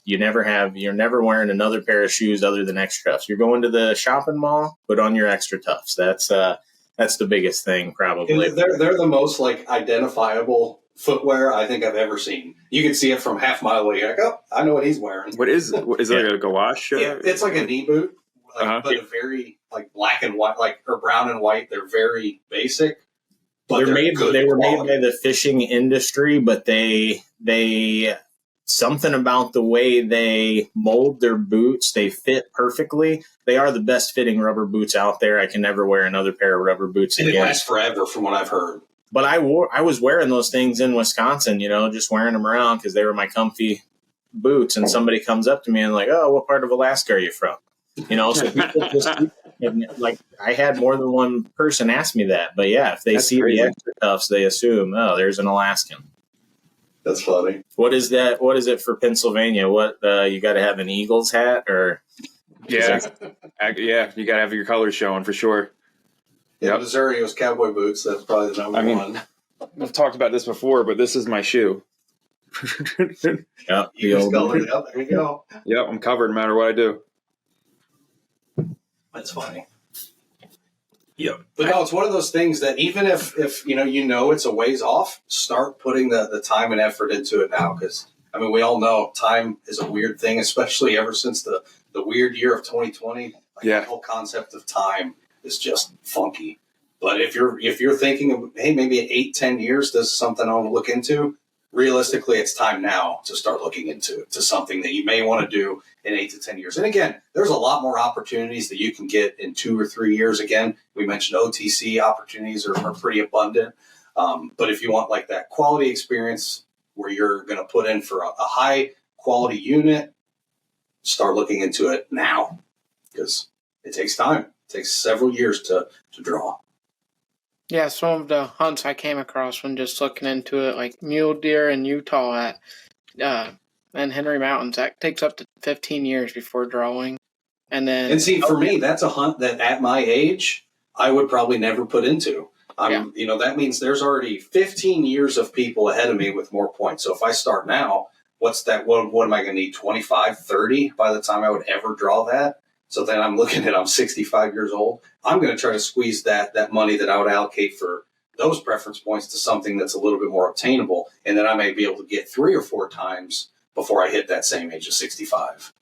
You're never wearing another pair of shoes other than extra toughs. You're going to the shopping mall, put on your extra toughs. That's the biggest thing, probably. They're the most identifiable footwear I think I've ever seen. You can see it from half mile away. You're like, oh, I know what he's wearing. What is it? Is it like a gouache? It's like a knee boot, but a very black and white, or brown and white. They're very basic. But they were made by the fishing industry, but they something about the way they mold their boots, they fit perfectly. They are the best fitting rubber boots out there. I can never wear another pair of rubber boots again. They last forever, from what I've heard. But I was wearing those things in Wisconsin, just wearing them around because they were my comfy boots. And somebody comes up to me and oh, what part of Alaska are you from? So people just I had more than one person ask me that. But yeah, if they see crazy. The extra cuffs, they assume, oh, there's an Alaskan. That's funny. What is that? What is it for Pennsylvania? What you got to have an Eagles hat or? Yeah, you got to have your colors showing for sure. Yeah, Missouri was cowboy boots. That's probably the number one. I've talked about this before, but this is my shoe. Yep, there you go. Yep, I'm covered no matter what I do. That's funny. Yep. But no, it's one of those things that even if it's a ways off, start putting the time and effort into it now. Because, we all know time is a weird thing, especially ever since the weird year of 2020. The whole concept of time is just funky. But if you're thinking of, hey, maybe 8-10 years, this is something I want to look into, realistically, it's time now to start looking into it, to something that you may want to do in 8 to 10 years. And again, there's a lot more opportunities that you can get in 2 or 3 years. Again, we mentioned OTC opportunities are pretty abundant. But if you want that quality experience where you're going to put in for a high quality unit, start looking into it now, because it takes time. It takes several years to draw. Yeah, some of the hunts I came across when just looking into it, like mule deer in Utah and Henry Mountains, that takes up to 15 years before drawing. And see, for me, that's a hunt that at my age, I would probably never put into. That means there's already 15 years of people ahead of me with more points. So if I start now, what's that? What am I going to need? 25, 30 by the time I would ever draw that? So then I'm looking at, I'm 65 years old. I'm going to try to squeeze that money that I would allocate for those preference points to something that's a little bit more obtainable. And then I may be able to get 3 or 4 times before I hit that same age of 65.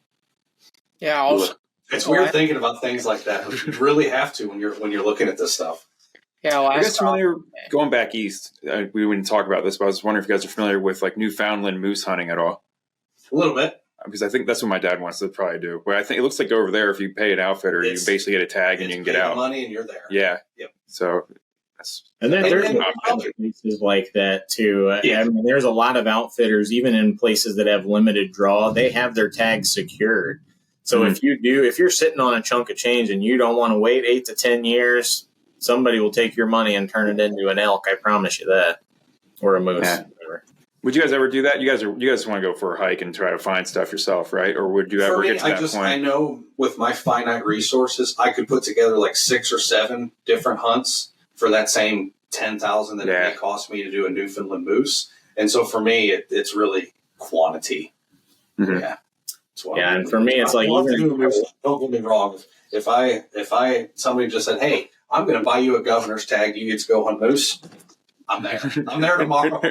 Yeah. Also, it's weird thinking about things like that, but you really have to when you're looking at this stuff. Yeah. Are you guys familiar, going back east, we wouldn't talk about this, but I was wondering if you guys are familiar with Newfoundland moose hunting at all? A little bit. Because I think that's what my dad wants to probably do. But I think it looks like over there, if you pay an outfitter, you basically get a tag and you can get out. Money and you're there. Yeah. Yep. So there's places like that too. There's a lot of outfitters, even in places that have limited draw, they have their tags secured. So if you're sitting on a chunk of change and you don't want to wait 8 to 10 years, somebody will take your money and turn it into an elk. I promise you that, or a moose. Yeah. Would you guys ever do that? You guys want to go for a hike and try to find stuff yourself, right? Or would you ever get to that point? I know with my finite resources, I could put together 6 or 7 different hunts for that same $10,000 that it may cost me to do a Newfoundland moose. And so for me, it's really quantity. Mm-hmm. Yeah. And for me, it's don't get me wrong. If somebody just said, hey, I'm going to buy you a governor's tag, you get to go hunt moose, I'm there. I'm there tomorrow.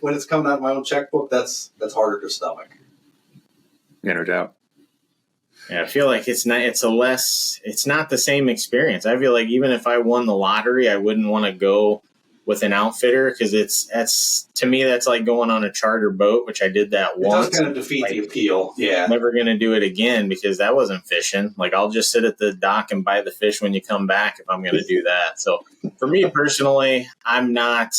When it's coming out of my own checkbook, that's harder to stomach. Yeah, no doubt. Yeah, I feel like it's not the same experience. I feel like even if I won the lottery, I wouldn't want to go with an outfitter, because to me that's like going on a charter boat, which I did that once. It does kind of defeat the appeal. Yeah. Never going to do it again because that wasn't fishing. Like, I'll just sit at the dock and buy the fish when you come back if I'm going to do that. So for me personally, I'm not.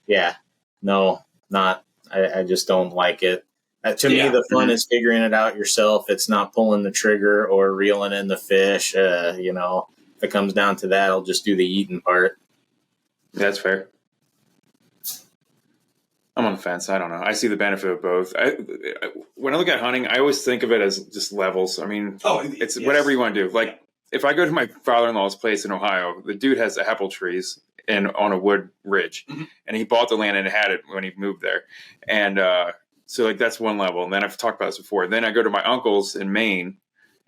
Yeah, no, not. I just don't like it. To me, the fun is figuring it out yourself. It's not pulling the trigger or reeling in the fish. If it comes down to that, I'll just do the eating part. That's fair. I'm on the fence. I don't know. I see the benefit of both. When I look at hunting, I always think of it as just levels. I mean, it's whatever you want to do. Like, if I go to my father-in-law's place in Ohio, the dude has apple trees on a wood ridge, and he bought the land and had it when he moved there. And so, like, that's one level. And then I've talked about this before. Then I go to my uncle's in Maine.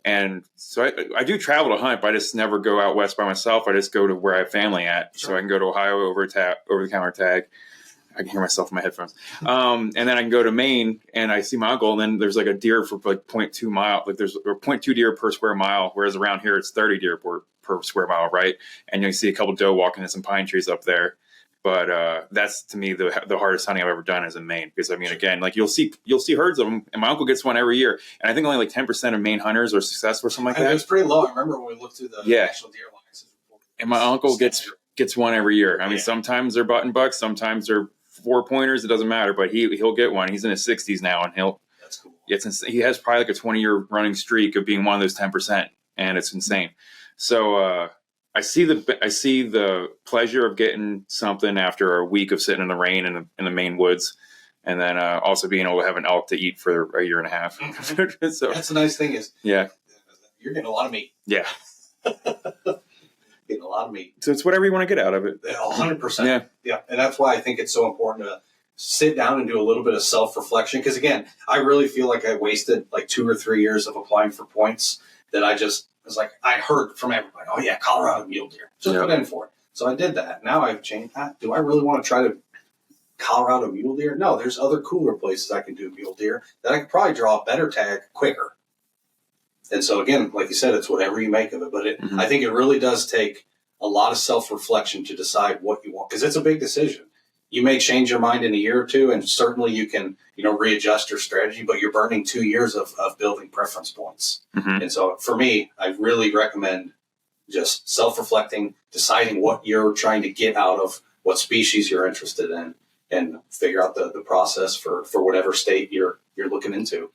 And so I do travel to hunt, but I just never go out west by myself. I just go to where I have family at. Sure. So I can go to Ohio over the counter tag. I can hear myself in my headphones. And then I can go to Maine and I see my uncle, and then there's like a deer for like 0.2 mile. Like there's 0.2 deer per square mile, whereas around here it's 30 deer per square mile, right? And you see a couple doe walking in some pine trees up there. But that's, to me, the hardest hunting I've ever done is in Maine, because I mean, again, like you'll see herds of them, and my uncle gets one every year, and I think only like 10% of Maine hunters are successful or something like that. It was pretty low. I remember when we looked through the national deer lines. And my uncle gets one every year. I mean, sometimes they're button bucks, sometimes they're 4-pointers. It doesn't matter, but he'll get one. He's in his 60s now, and that's cool. He has probably like a 20-year running streak of being one of those 10%, and it's insane. So. I see the pleasure of getting something after a week of sitting in the rain in the Maine woods, and then also being able to have an elk to eat for a year and a half. So that's the nice thing is, you're getting a lot of meat. Yeah, getting a lot of meat. So it's whatever you want to get out of it. 100%. Yeah, and that's why I think it's so important to sit down and do a little bit of self-reflection. Because again, I really feel like I wasted like 2 or 3 years of applying for points that I just. It's like I heard from everybody, oh yeah, Colorado mule deer. Just put in for it. So I did that. Now I've changed that. Do I really want to try to Colorado mule deer? No, there's other cooler places I can do mule deer that I could probably draw a better tag quicker. And so again, like you said, it's whatever you make of it. But I think it really does take a lot of self-reflection to decide what you want, because it's a big decision. You may change your mind in a year or two, and certainly you can, readjust your strategy, but you're burning 2 years of building preference points. And so for me, I really recommend just self-reflecting, deciding what you're trying to get out of what species you're interested in, and figure out the process for whatever state you're looking into.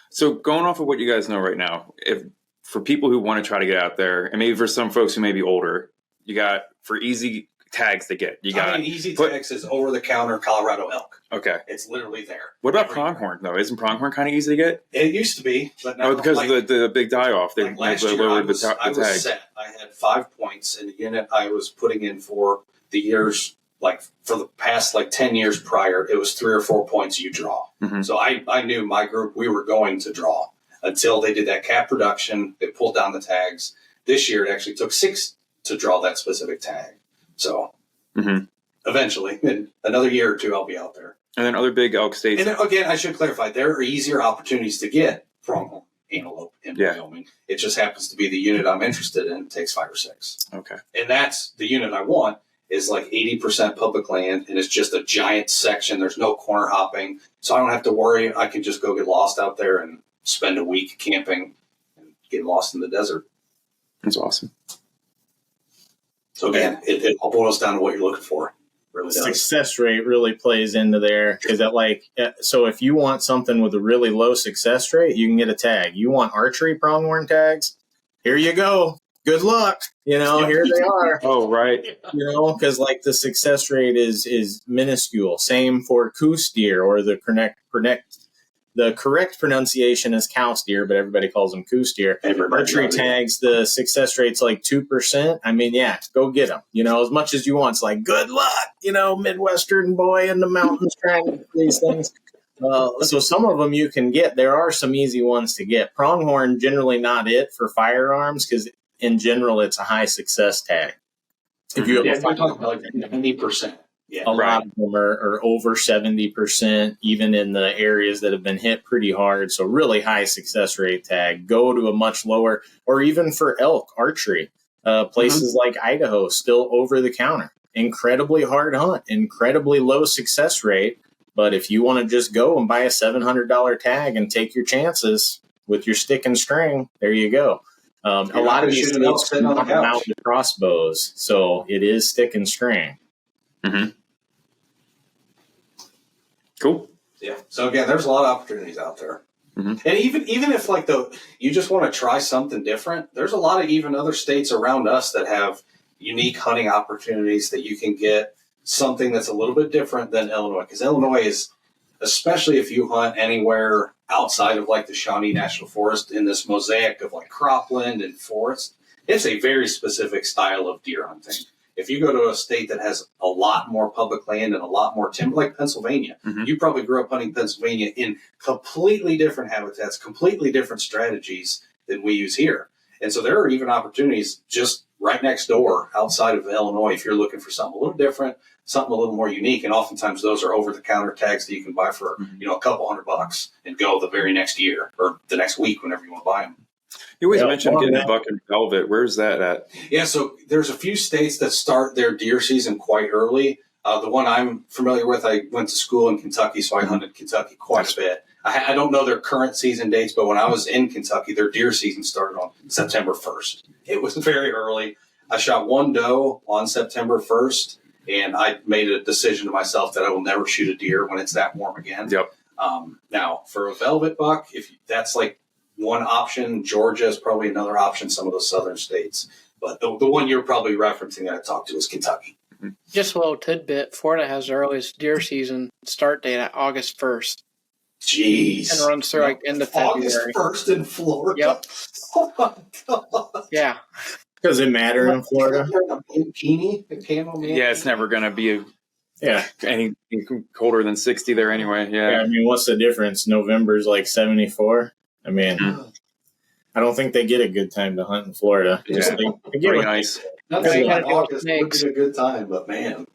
So going off of what you guys know right now, if for people who want to try to get out there, and maybe for some folks who may be older, you got for easy tags to get. Easy tags is over-the-counter Colorado elk. Okay. It's literally there. What about pronghorn, though? Isn't pronghorn kind of easy to get? It used to be, but now... because of the big die-off. They last year, I was set. I had 5 points in the unit I was putting in for the years, like for the past 10 years prior, it was 3 or 4 points you draw. So I knew my group, we were going to draw until they did that cap reduction. They pulled down the tags. This year, it actually took 6 to draw that specific tag. So eventually, in another year or two, I'll be out there. And then other big elk states. And again, I should clarify, there are easier opportunities to get pronghorn antelope in Wyoming. It just happens to be the unit I'm interested in. It takes 5 or 6. Okay. And that's the unit I want, is like 80% public land, and it's just a giant section. There's no corner hopping. So I don't have to worry. I can just go get lost out there and spend a week camping and get lost in the desert. That's awesome. So again, it all boils down to what you're looking for. Really does. Success rate really plays into there, because so if you want something with a really low success rate, you can get a tag. You want archery pronghorn tags? Here you go. Good luck. Here they are. Oh, right. Because the success rate is minuscule. Same for coos deer, or the correct pronunciation is cows deer, but everybody calls them coos deer. Archery tags, the success rate's like 2%. I mean, go get them. As much as you want. It's like, good luck, Midwestern boy in the mountains trying to get these things. So some of them you can get. There are some easy ones to get. Pronghorn, generally not it for firearms, because in general, it's a high success tag. If you have we're talking about 90%. Yeah, a lot of them are over 70%, even in the areas that have been hit pretty hard. So really high success rate tag. Go to a much lower, or even for elk archery, places like Idaho, still over the counter. incredibly hard hunt, incredibly low success rate. But if you want to just go and buy a $700 tag and take your chances with your stick and string, there you go. A lot of these states do not allow the crossbows, so it is stick and string. Mm-hmm. Cool. Yeah. So again, there's a lot of opportunities out there. Mm-hmm. And even if like you just want to try something different, there's a lot of even other states around us that have unique hunting opportunities that you can get something that's a little bit different than Illinois. Because Illinois is, especially if you hunt anywhere outside of like the Shawnee National Forest in this mosaic of like cropland and forest, it's a very specific style of deer hunting. If you go to a state that has a lot more public land and a lot more timber, like Pennsylvania, you probably grew up hunting Pennsylvania in completely different habitats, completely different strategies than we use here. And so there are even opportunities just right next door outside of Illinois if you're looking for something a little different, something a little more unique. And oftentimes those are over-the-counter tags that you can buy for a couple $100 and go the very next year or the next week whenever you want to buy them. You always mentioned getting a buck and velvet. Where's that at? Yeah, so there's a few states that start their deer season quite early. The one I'm familiar with, I went to school in Kentucky, so I hunted Kentucky quite a bit. I don't know their current season dates, but when I was in Kentucky, their deer season started on September 1st. It was very early. I shot one doe on September 1st, and I made a decision to myself that I will never shoot a deer when it's that warm again. Yep. Now, for a velvet buck, if that's like one option, Georgia is probably another option, some of those southern states. But the one you're probably referencing that I talked to is Kentucky. Just a little tidbit, Florida has the earliest deer season start date at August 1st. Jeez. And runs through like end of February. August 1st in Florida? Yep. Oh, my God. Yeah. Does it matter in Florida? Yeah, it's never going to be anything colder than 60 there anyway. Yeah. I mean, what's the difference? November's like 74. I mean, I don't think they get a good time to hunt in Florida. Yeah. They get nice. Not saying August would be a good time, but man.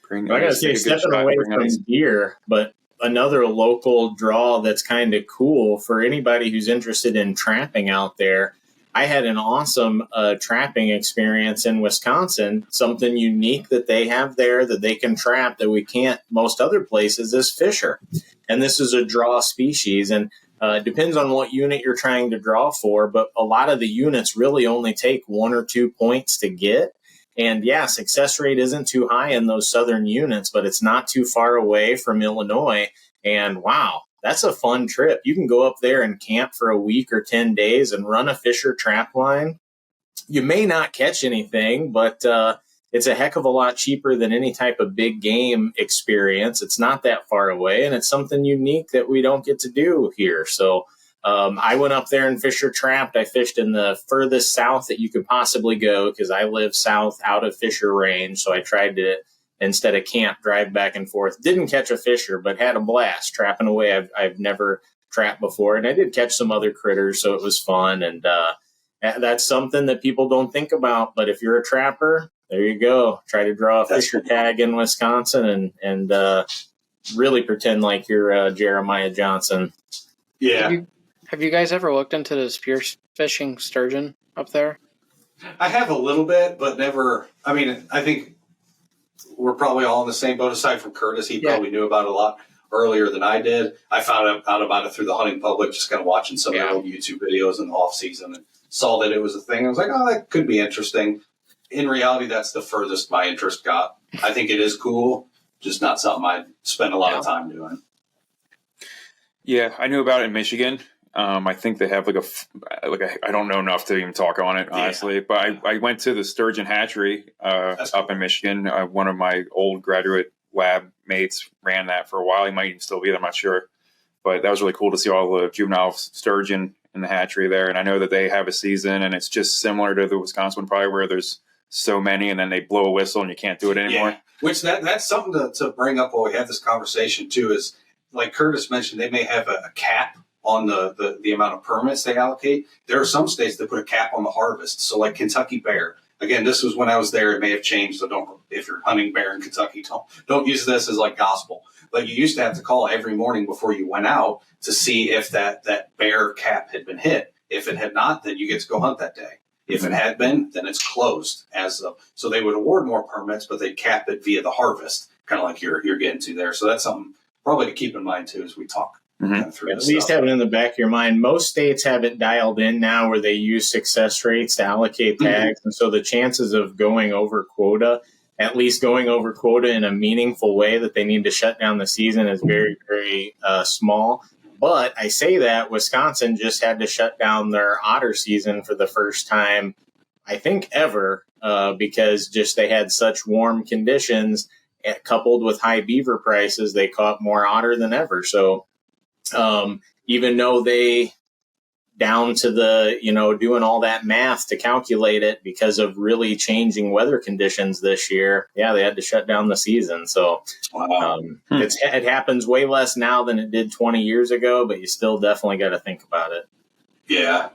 I gotta say, stepping away from deer, but another local draw that's kind of cool for anybody who's interested in trapping out there. I had an awesome trapping experience in Wisconsin. Something unique that they have there that they can trap that we can't most other places is fisher. And this is a draw species. And it depends on what unit you're trying to draw for, but a lot of the units really only take 1 or 2 points to get. And yeah, success rate isn't too high in those southern units, but it's not too far away from Illinois. And wow, that's a fun trip. You can go up there and camp for a week or 10 days and run a fisher trap line. You may not catch anything, but it's a heck of a lot cheaper than any type of big game experience. It's not that far away, and it's something unique that we don't get to do here. So I went up there and fisher trapped. I fished in the furthest south that you could possibly go because I live south out of fisher range. So I tried to, instead of camp, drive back and forth. Didn't catch a fisher, but had a blast trapping away. I've never trapped before, and I did catch some other critters, so it was fun. And that's something that people don't think about. But if you're a trapper, there you go. Try to draw a fisher tag in Wisconsin and really pretend like you're Jeremiah Johnson. Yeah. Have you guys ever looked into the spear fishing sturgeon up there? I have a little bit, but never. I mean, I think we're probably all in the same boat aside from Curtis. He probably knew about it a lot earlier than I did. I found out about it through the hunting public, just kind of watching some of the old YouTube videos in the off season and saw that it was a thing. I was like, oh, that could be interesting. In reality, that's the furthest my interest got. I think it is cool, just not something I'd spend a lot of time doing. Yeah, I knew about it in Michigan. I think they have I don't know enough to even talk on it, honestly. But I went to the sturgeon hatchery up in Michigan. One of my old graduate lab mates ran that for a while. He might even still be there, I'm not sure. But that was really cool to see all the juvenile sturgeon in the hatchery there. And I know that they have a season, and it's just similar to the Wisconsin one, probably, where there's so many, and then they blow a whistle and you can't do it anymore. Yeah. Which that's something to bring up while we have this conversation too, is like Curtis mentioned, they may have a cap on the amount of permits they allocate. There are some states that put a cap on the harvest. So like Kentucky bear, again, this was when I was there, it may have changed. So if you're hunting bear in Kentucky, don't use this as like gospel. But you used to have to call every morning before you went out to see if that bear cap had been hit. If it had not, then you get to go hunt that day. If it had been, then it's closed as of. So they would award more permits, but they cap it via the harvest, kind of like you're getting to there. So that's something probably to keep in mind too as we talk kind of through At this least stuff. have it in the back of your mind. Most states have it dialed in now where they use success rates to allocate tags. And so the chances of going over quota, at least going over quota in a meaningful way that they need to shut down the season is very, very small. But I say that Wisconsin just had to shut down their otter season for the first time, I think, ever, because just they had such warm conditions coupled with high beaver prices, they caught more otter than ever. So even though they down to the, doing all that math to calculate it because of really changing weather conditions this year, they had to shut down the season. So it happens way less now than it did 20 years ago, but you still definitely got to think about it. Yeah.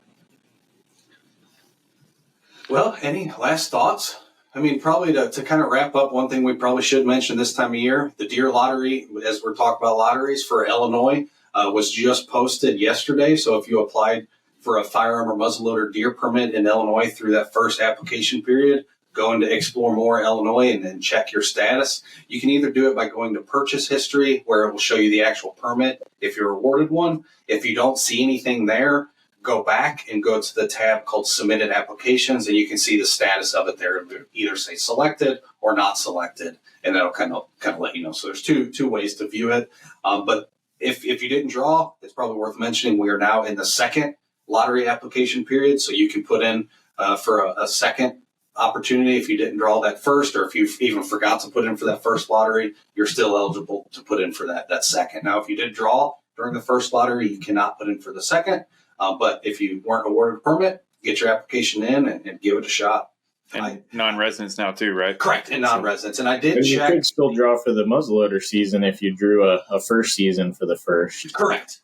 Well, any last thoughts? I mean, probably to kind of wrap up, one thing we probably should mention this time of year, the deer lottery, as we're talking about lotteries for Illinois, was just posted yesterday. So if you applied for a firearm or muzzleloader deer permit in Illinois through that first application period, going to Explore More Illinois and then check your status. You can either do it by going to purchase history, where it will show you the actual permit if you're awarded one. If you don't see anything there, go back and go to the tab called Submitted Applications, and you can see the status of it there. It'll either say selected or not selected, and that'll kind of let you know. So there's two ways to view it. But if you didn't draw, it's probably worth mentioning we are now in the second lottery application period, so you can put in for a second opportunity. If you didn't draw that first, or if you even forgot to put in for that first lottery, you're still eligible to put in for that second. Now, if you did draw during the first lottery, you cannot put in for the second. But if you weren't awarded a permit, get your application in and give it a shot. And non-residents now too, right? Correct, and non-residents. And I did You check. could still draw for the muzzleloader season if you drew a first season for the first. Correct.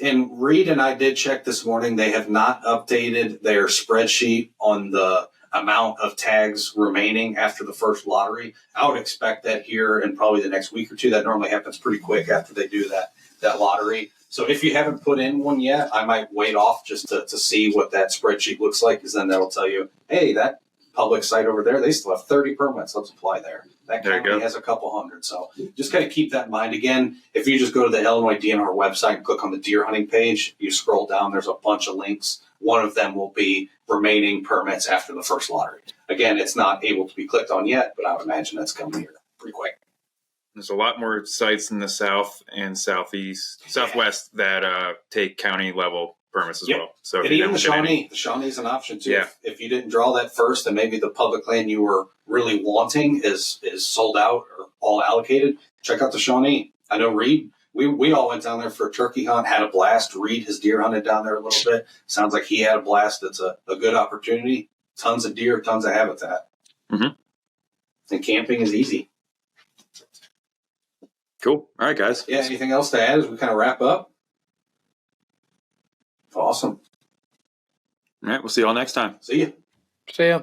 And Reed and I did check this morning. They have not updated their spreadsheet on the amount of tags remaining after the first lottery. I would expect that here in probably the next week or two. That normally happens pretty quick after they do that lottery. So if you haven't put in one yet, I might wait off just to see what that spreadsheet looks like, because then that'll tell you, hey, that public site over there, they still have 30 permits. Let's apply there. That county has a couple hundred. So just kind of keep that in mind. Again, if you just go to the Illinois DNR website and click on the deer hunting page, you scroll down, there's a bunch of links. One of them will be remaining permits after the first lottery. Again, it's not able to be clicked on yet, but I would imagine that's coming here pretty quick. There's a lot more sites in the south and southwest that take county level permits as well. So and even the Shawnee is an option too. Yeah. If you didn't draw that first, and maybe the public land you were really wanting is sold out or all allocated, check out the Shawnee. I know Reed. We all went down there for a turkey hunt, had a blast. Reed has deer hunted down there a little bit. Sounds like he had a blast. It's a good opportunity. Tons of deer, tons of habitat. Mm-hmm. And camping is easy. Cool. All right, guys. Yeah, anything else to add as we kind of wrap up? Awesome. All right, we'll see you all next time. See ya. See ya.